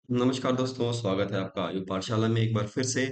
नमस्कार दोस्तों, स्वागत है आपका आयु पाठशाला में एक बार फिर से।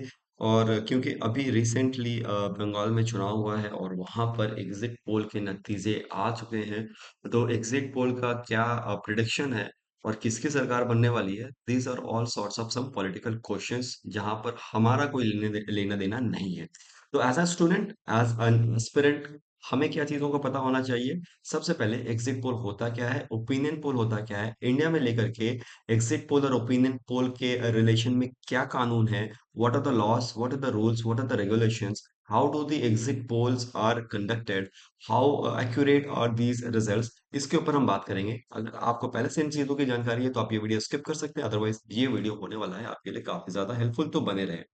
और क्योंकि अभी रिसेंटली बंगाल में चुनाव हुआ है और वहाँ पर एग्जिट पोल के नतीजे आ चुके हैं। तो एग्जिट पोल का क्या प्रिडिक्शन है और किसकी सरकार बनने वाली है, these are all sorts of some political questions जहाँ पर हमारा कोई लेना देना नहीं है। तो as a student, as an aspirant, हमें क्या चीज़ों का पता होना चाहिए। सबसे पहले एग्जिट पोल होता क्या है, ओपिनियन पोल होता क्या है, इंडिया में लेकर के एग्जिट पोल और ओपिनियन पोल के रिलेशन में क्या कानून है, what are the laws, what are the rules, what are the regulations, how do the exit polls are conducted, how accurate are these results, इसके ऊपर हम बात करेंगे। अगर आपको पहले से इन चीजों की जानकारी है तो आप ये वीडियो स्किप कर सकते हैं, अदरवाइज ये वीडियो होने वाला है आपके लिए काफी ज्यादा हेल्पफुल, तो बने रहे।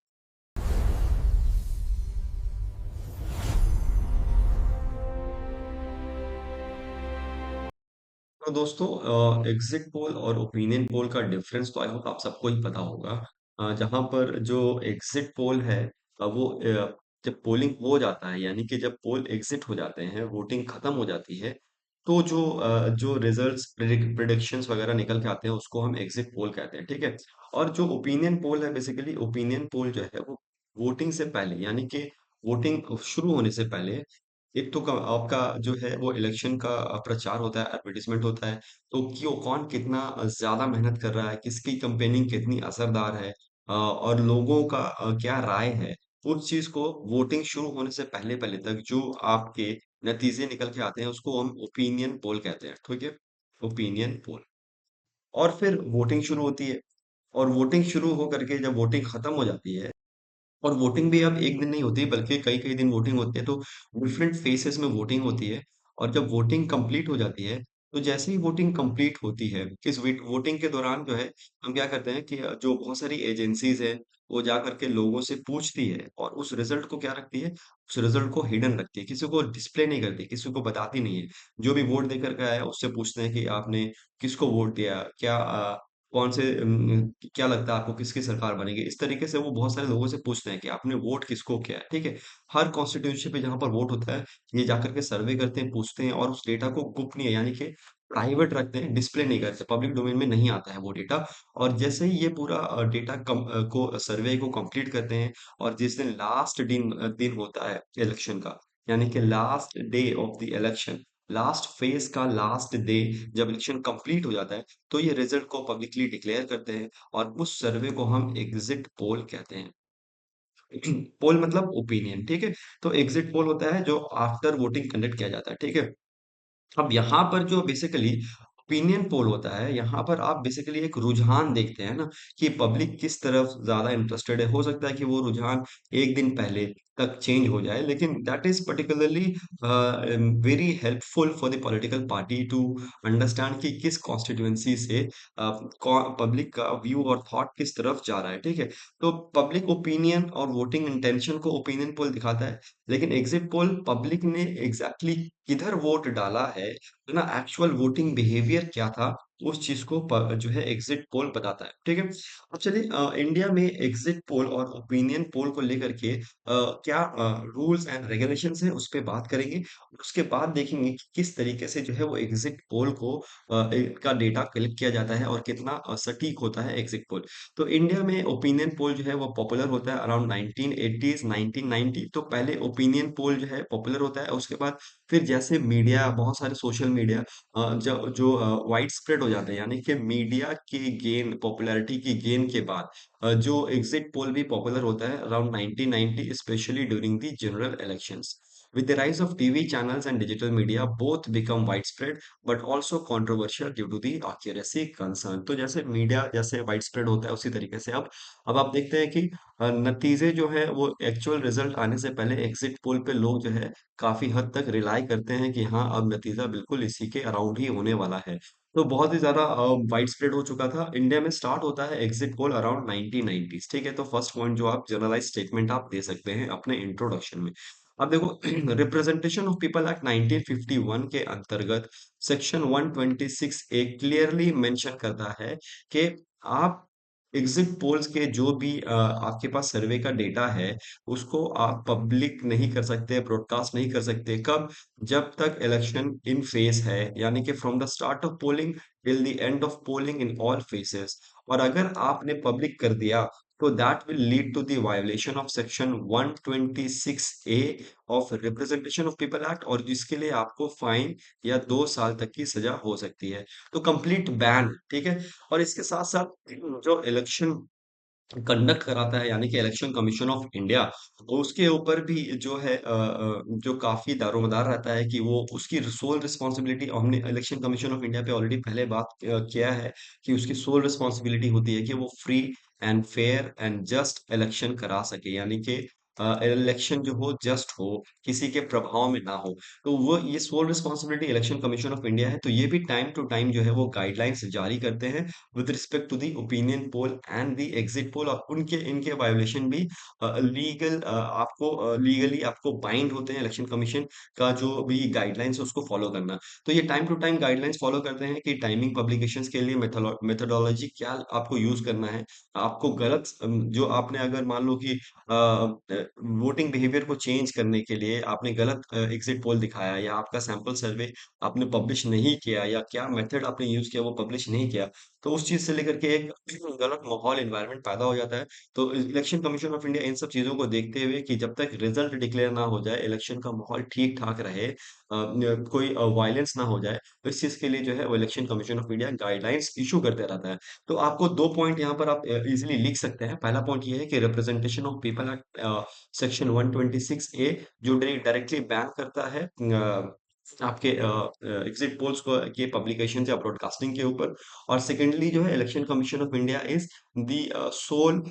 तो दोस्तों, एग्जिट पोल और ओपिनियन पोल का डिफरेंस तो आई होप आप सबको ही पता होगा। जहां पर जो एग्जिट पोल है, जब पोलिंग हो जाता है, यानी कि जब पोल एग्जिट हो जाते हैं, वोटिंग खत्म हो जाती है, तो जो रिजल्ट्स प्रिडिक्शंस वगैरह निकल के आते हैं उसको हम एग्जिट पोल कहते हैं, ठीक है। और जो ओपिनियन पोल है, बेसिकली ओपिनियन पोल जो है वो वोटिंग से पहले, यानी कि वोटिंग शुरू होने से पहले, एक तो आपका जो है वो इलेक्शन का प्रचार होता है, एडवर्टाइजमेंट होता है। तो क्यों कौन कितना ज्यादा मेहनत कर रहा है, किसकी कंपेनिंग कितनी असरदार है, और लोगों का क्या राय है, उस चीज को वोटिंग शुरू होने से पहले पहले तक जो आपके नतीजे निकल के आते हैं उसको हम ओपिनियन पोल कहते हैं, ठीक है। Opinion poll. और फिर वोटिंग शुरू होती है, और वोटिंग शुरू हो करके जब वोटिंग खत्म हो जाती है, और वोटिंग भी अब एक दिन नहीं होती बल्कि कई कई दिन वोटिंग होती है, तो डिफरेंट फेसेस में वोटिंग होती है। और जब वोटिंग कंप्लीट हो जाती है, तो जैसे ही वोटिंग कंप्लीट होती है, इस वोटिंग के दौरान जो है हम क्या करते हैं कि जो बहुत सारी एजेंसीज है वो जा करके लोगों से पूछती है और उस रिजल्ट को क्या रखती है, उस रिजल्ट को हिडन रखती है, किसी को डिस्प्ले नहीं करती, किसी को बताती नहीं है। जो भी वोट देकर के आया उससे पूछते हैं कि आपने किसको वोट दिया, क्या कौन से क्या लगता है आपको किसकी सरकार बनेगी। इस तरीके से वो बहुत सारे लोगों से पूछते हैं कि आपने वोट किसको किया है, ठीक है। हर कॉन्स्टिट्यूंसी पे जहां पर वोट होता है, ये जाकर के सर्वे करते हैं, पूछते हैं, और उस डेटा को गोपनीय यानी कि प्राइवेट रखते हैं, डिस्प्ले नहीं करते, पब्लिक डोमेन में नहीं आता है वो डेटा। और जैसे ही ये पूरा डेटा को सर्वे को कंप्लीट करते हैं, और जिस दिन लास्ट दिन होता है इलेक्शन का, यानी कि last day of the election, last phase का लास्ट डे, जब इलेक्शन कंप्लीट हो जाता है, तो ये रिजल्ट को पब्लिकली डिक्लेयर करते हैं, और उस सर्वे को हम एग्जिट पोल कहते हैं। पोल मतलब ओपिनियन, ठीक है। तो एग्जिट पोल होता है जो आफ्टर वोटिंग कंडक्ट किया जाता है, ठीक है। अब यहाँ पर जो बेसिकली ओपिनियन पोल होता है, यहाँ पर आप बेसिकली एक रुझान देखते हैं ना, कि पब्लिक किस तरफ ज्यादा इंटरेस्टेड है। हो सकता है कि वो रुझान एक दिन पहले तक चेंज हो जाए, लेकिन that is particularly very helpful for the political party to understand कि किस कॉन्स्टिट्यूएंसी से पब्लिक का व्यू और थॉट किस तरफ जा रहा है, ठीक है। तो पब्लिक ओपिनियन और वोटिंग इंटेंशन को ओपिनियन पोल दिखाता है, लेकिन एग्जिट पोल पब्लिक ने एग्जैक्टली किधर वोट डाला है ना, एक्चुअल वोटिंग बिहेवियर क्या था, उस चीज को जो है एग्जिट पोल बताता है, ठीक है। अब चलिए, इंडिया में एग्जिट पोल और ओपिनियन पोल को लेकर के क्या रूल्स एंड रेगुलेशंस है उस पे बात करेंगे। और उसके बाद देखेंगे कि किस तरीके से जो है वो एग्जिट पोल को का डेटा कलेक्ट किया जाता है और कितना सटीक होता है एग्जिट पोल। तो इंडिया में ओपिनियन पोल जो है वो पॉपुलर होता है अराउंड 1980s 1990। तो पहले ओपिनियन पोल जो है पॉपुलर होता है, उसके बाद फिर जैसे मीडिया, बहुत सारे सोशल मीडिया जो जो वाइड स्प्रेड हो जाते हैं, यानी कि मीडिया की गेन, पॉपुलैरिटी की गेन के बाद जो एग्जिट पोल भी पॉपुलर होता है around 1990, specially during the general elections. With the rise of TV channels and digital media, both become widespread but also controversial due to the accuracy concern। तो जैसे media जैसे wide spread होता है, उसी तरीके से अब आप देखते हैं कि नतीजे जो है वो एक्चुअल रिजल्ट आने से पहले एग्जिट पोल पे लोग जो है काफी हद तक रिलाई करते हैं कि हाँ, अब नतीजा बिल्कुल इसी के अराउंड ही होने वाला है। तो बहुत ही ज्यादा वाइड स्प्रेड हो चुका था। इंडिया में स्टार्ट होता है एग्जिट पोल अराउंड 1990s, ठीक है। तो फर्स्ट पॉइंट जो आप जनरलाइज स्टेटमेंट आप दे सकते हैं अपने इंट्रोडक्शन में। अब देखो, रिप्रेजेंटेशन ऑफ पीपल एक्ट 1951 के अंतर्गत सेक्शन 126 ए क्लियरली मेंशन करता है कि आप एग्जिट पोल्स के जो भी आपके पास सर्वे का डेटा है, उसको आप पब्लिक नहीं कर सकते, ब्रॉडकास्ट नहीं कर सकते। कब? जब तक इलेक्शन इन फेस है, यानी कि from the start of polling till the end of polling in all phases. और अगर आपने पब्लिक कर दिया तो that will lead to the violation of section 126 A of representation of people act, और जिसके लिए आपको फाइन या 2 साल तक की सजा हो सकती है। तो कंप्लीट बैन, ठीक है। और इसके साथ साथ जो इलेक्शन कंडक्ट कराता है यानी कि इलेक्शन कमीशन ऑफ इंडिया, उसके ऊपर भी जो है जो काफी दारोमदार रहता है कि वो उसकी सोल रिस्पॉन्सिबिलिटी, हमने इलेक्शन कमीशन ऑफ इंडिया पे ऑलरेडी पहले बात किया है कि उसकी सोल रिस्पॉन्सिबिलिटी होती है कि वो free and fair and just election करा सके, यानी कि इलेक्शन जो हो जस्ट हो, किसी के प्रभाव में ना हो। तो वो ये sole responsibility election commission of India है, तो ये भी टाइम टू टाइम जो है वो गाइडलाइंस जारी करते हैं with respect to the opinion poll and the exit poll, और उनके इनके वायोलेशन भी लीगल आपको लीगली आपको बाइंड होते हैं इलेक्शन कमीशन का जो भी गाइडलाइंस है उसको फॉलो करना। तो ये time to time guidelines follow करते हैं कि टाइमिंग पब्लिकेशंस के लिए मेथोडोलॉजी क्या आपको यूज करना है। आपको गलत जो आपने अगर मान लो कि वोटिंग बिहेवियर को चेंज करने के लिए आपने गलत एग्जिट पोल दिखाया, या आपका सैंपल सर्वे आपने पब्लिश नहीं किया, या क्या मेथड आपने यूज किया वो पब्लिश नहीं किया, तो उस चीज से लेकर के एक गलत माहौल एनवायरनमेंट पैदा हो जाता है। तो election commission of India in सब चीजों को देखते हुए कि जब तक रिजल्ट डिक्लेयर ना हो जाए, इलेक्शन का माहौल ठीक ठाक रहे, कोई वायलेंस ना हो जाए, तो इस चीज के लिए जो है वो election commission of India guidelines issue करते रहता है। तो आपको 2 पॉइंट यहाँ पर आप इजीली लिख सकते हैं। पहला पॉइंट ये है कि representation of people act section 126 ए जो डायरेक्टली बैन करता है आपके एग्जिट पोल्स को के पब्लिकेशन या ब्रॉडकास्टिंग के ऊपर। और सेकेंडली जो है election commission of India is the sole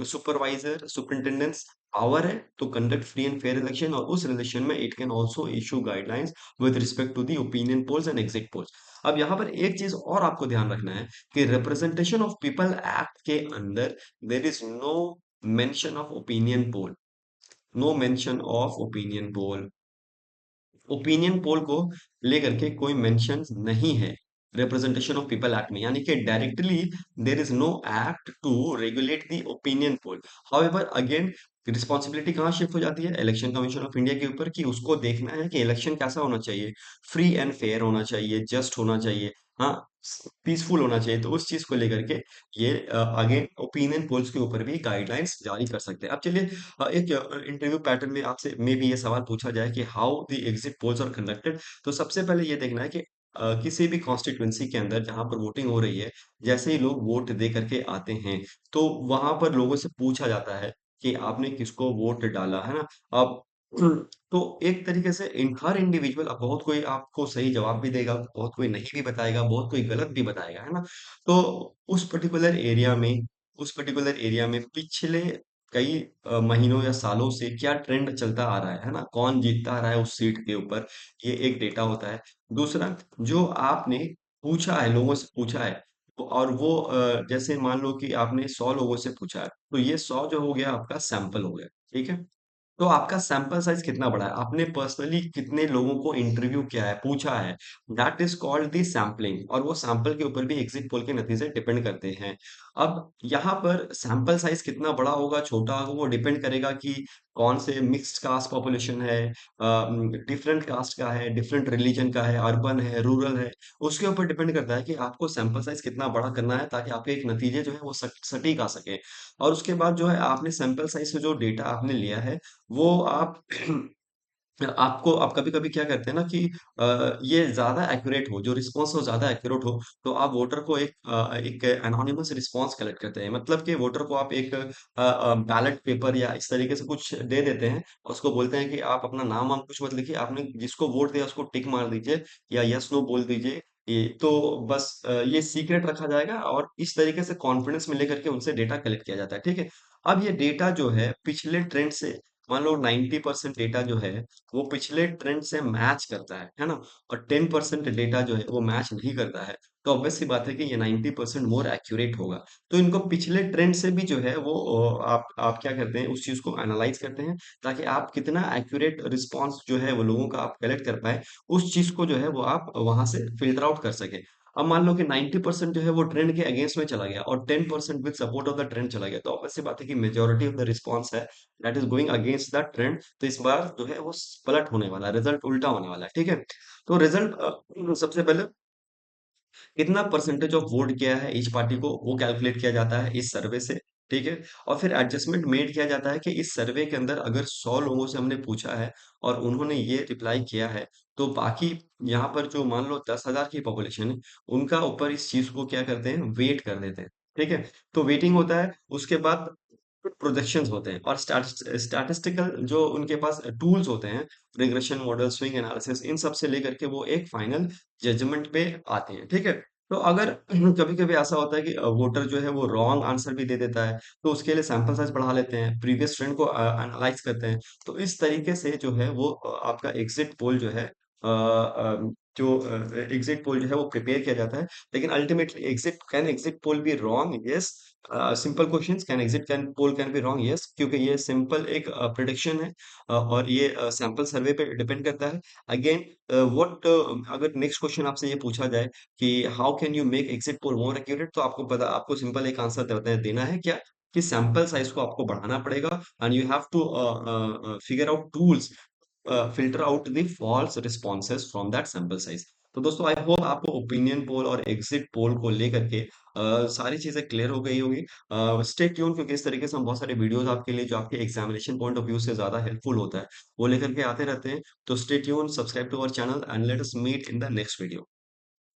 supervisor superintendence power है to conduct free and fair election, और उस रिलेशन में it can also issue guidelines with respect to the opinion polls and exit polls. अब यहाँ पर एक चीज और आपको ध्यान रखना है कि रिप्रेजेंटेशन ऑफ पीपल एक्ट के अंदर there is no mention of opinion poll, no mention of opinion poll. Opinion poll को लेकर के कोई मेंशन नहीं है रिप्रेजेंटेशन ऑफ पीपल एक्ट में, यानी कि directly there is no act to regulate the opinion poll. However again responsibility कहाँ शिफ्ट हो जाती है इलेक्शन कमीशन ऑफ इंडिया के ऊपर कि उसको देखना है कि इलेक्शन कैसा होना चाहिए, फ्री एंड फेयर होना चाहिए, जस्ट होना चाहिए, हाँ, पीसफुल होना चाहिए। तो उस चीज को लेकर के ये आगे ओपिनियन पोल्स के ऊपर भी गाइडलाइंस जारी कर सकते हैं। अब चलिए एक इंटरव्यू पैटर्न में आपसे मे भी ये सवाल पूछा जाए कि how the exit polls are conducted, तो सबसे पहले ये देखना है कि किसी भी कॉन्स्टिट्यूंसी के अंदर जहां पर वोटिंग हो रही है, जैसे ही लोग वोट दे करके आते हैं, तो वहां पर लोगों से पूछा जाता है कि आपने किसको वोट डाला, है ना। अब तो एक तरीके से हर इंडिविजुअल, बहुत कोई आपको सही जवाब भी देगा, बहुत कोई नहीं भी बताएगा, बहुत कोई गलत भी बताएगा, है ना। तो उस पर्टिकुलर एरिया में पिछले कई महीनों या सालों से क्या ट्रेंड चलता आ रहा है ना, कौन जीतता आ रहा है उस सीट के ऊपर, ये एक डेटा होता है। दूसरा, जो आपने पूछा है, लोगों से पूछा है, और वो जैसे मान लो कि आपने 100 लोगों से पूछा है, तो ये 100 जो हो गया आपका सैंपल हो गया, ठीक है। तो आपका सैंपल साइज कितना बड़ा है, आपने पर्सनली कितने लोगों को इंटरव्यू किया है, पूछा है, that is called the sampling. और वो सैंपल के ऊपर भी एग्जिट पोल के नतीजे डिपेंड करते हैं। अब यहाँ पर सैंपल साइज कितना बड़ा होगा छोटा होगा वो डिपेंड करेगा कि कौन से मिक्स्ड कास्ट पॉपुलेशन है, डिफरेंट कास्ट का है, डिफरेंट रिलीजन का है, अर्बन है, रूरल है, उसके ऊपर डिपेंड करता है कि आपको सैंपल साइज कितना बड़ा करना है ताकि आपके एक नतीजे जो है वो सटीक आ सके। और उसके बाद जो है आपने सैंपल साइज से जो डेटा आपने लिया है वो आप आपको आप कभी-कभी क्या करते हैं ना कि ये ज़्यादा एक्यूरेट हो, जो रिस्पॉन्स हो ज़्यादा एक्यूरेट हो, तो आप वोटर को एक एनोनिमस रिस्पॉन्स कलेक्ट करते हैं। मतलब कि वोटर को आप एक बैलेट पेपर या इस तरीके से कुछ दे देते हैं, और उसको बोलते हैं कि आप अपना नाम-वाम कुछ मत लिखिए, आपने जिसको वोट दिया उसको टिक मार दीजिए या येस नो बोल दीजिए। ये तो बस ये सीक्रेट रखा जाएगा, और इस तरीके से कॉन्फिडेंस में लेकर के उनसे डेटा कलेक्ट किया जाता है, ठीक है? अब ये डेटा जो है पिछले ट्रेंड से, मान लो 90% डेटा जो है वो पिछले ट्रेंड से मैच करता है ना। और 10% डेटा जो है वो मैच नहीं करता है, तो ऑब्वियस सी बात है कि ये 90% मोर एक्यूरेट होगा। तो इनको पिछले ट्रेंड से भी जो है वो आप क्या करते हैं उस चीज को एनालाइज करते हैं, ताकि आप कितना एक्यूरेट रिस्पॉन्स जो है वो लोगों का आप कलेक्ट कर पाए, उस चीज को जो है वो आप वहां से फिल्टर आउट कर सके। अब मान लो कि 90% जो है वो ट्रेंड के अगेंस्ट में चला गया और 10% with support of the trend चला गया, तो ऑब्वियस सी बात है कि मेजोरिटी ऑफ द रिस्पॉन्स है that is going against the trend. तो इस बार जो है वो पलट होने वाला है, रिजल्ट उल्टा होने वाला है, ठीक है। तो रिजल्ट सबसे पहले कितना परसेंटेज ऑफ वोट किया है ईच पार्टी को वो कैलकुलेट किया जाता है इस सर्वे से, ठीक है? और फिर एडजस्टमेंट मेड किया जाता है कि इस सर्वे के अंदर अगर 100 लोगों से हमने पूछा है और उन्होंने ये रिप्लाई किया है, तो बाकी यहाँ पर जो मान लो 10,000 की पॉपुलेशन है, उनका ऊपर इस चीज़ को क्या करते हैं, वेट कर देते हैं, ठीक है? तो वेटिंग होता है, उसके बाद प्रोजेक्शंस होते हैं और स्टैटिस्टिकल जो उनके पास टूल्स होते हैं, रिग्रेशन मॉडल, स्विंग एनालिसिस, इन सब से लेकर के वो एक फाइनल जजमेंट पे आते हैं, ठीक है? तो अगर कभी-कभी ऐसा होता है कि वोटर जो है वो रॉन्ग आंसर भी दे देता है, तो उसके लिए सैंपल साइज़ बढ़ा लेते हैं, प्रीवियस ट्रेंड को एनालाइज़ करते हैं। तो इस तरीके से जो है वो आपका एग्ज़िट पोल जो है एग्ज़िट पोल जो है वो प्रिपेयर किया जाता है। लेकिन ultimately exit poll be wrong? Yes. Simple questions, can poll can be wrong? Yes, क्योंकि ये सिंपल एक प्रेडिक्शन है और ये सैंपल सर्वे पे डिपेंड करता है। अगेन अगर नेक्स्ट क्वेश्चन आपसे ये पूछा जाए कि how can you make exit poll more accurate, तो आपको सिंपल एक आंसर देना है क्या, कि सैंपल साइज को आपको बढ़ाना पड़ेगा and you have to figure out tools filter out the false responses from that sample size। तो दोस्तों आई होप आपको ओपिनियन पोल और एग्जिट पोल को लेकर के सारी चीजें क्लियर हो गई होगी। स्टे ट्यून, क्योंकि इस तरीके से हम बहुत सारे वीडियोस आपके लिए जो आपके एग्जामिनेशन पॉइंट ऑफ व्यू से ज्यादा हेल्पफुल होता है वो लेकर के आते रहते हैं। तो stay tune, subscribe to our channel and let us meet in the next video.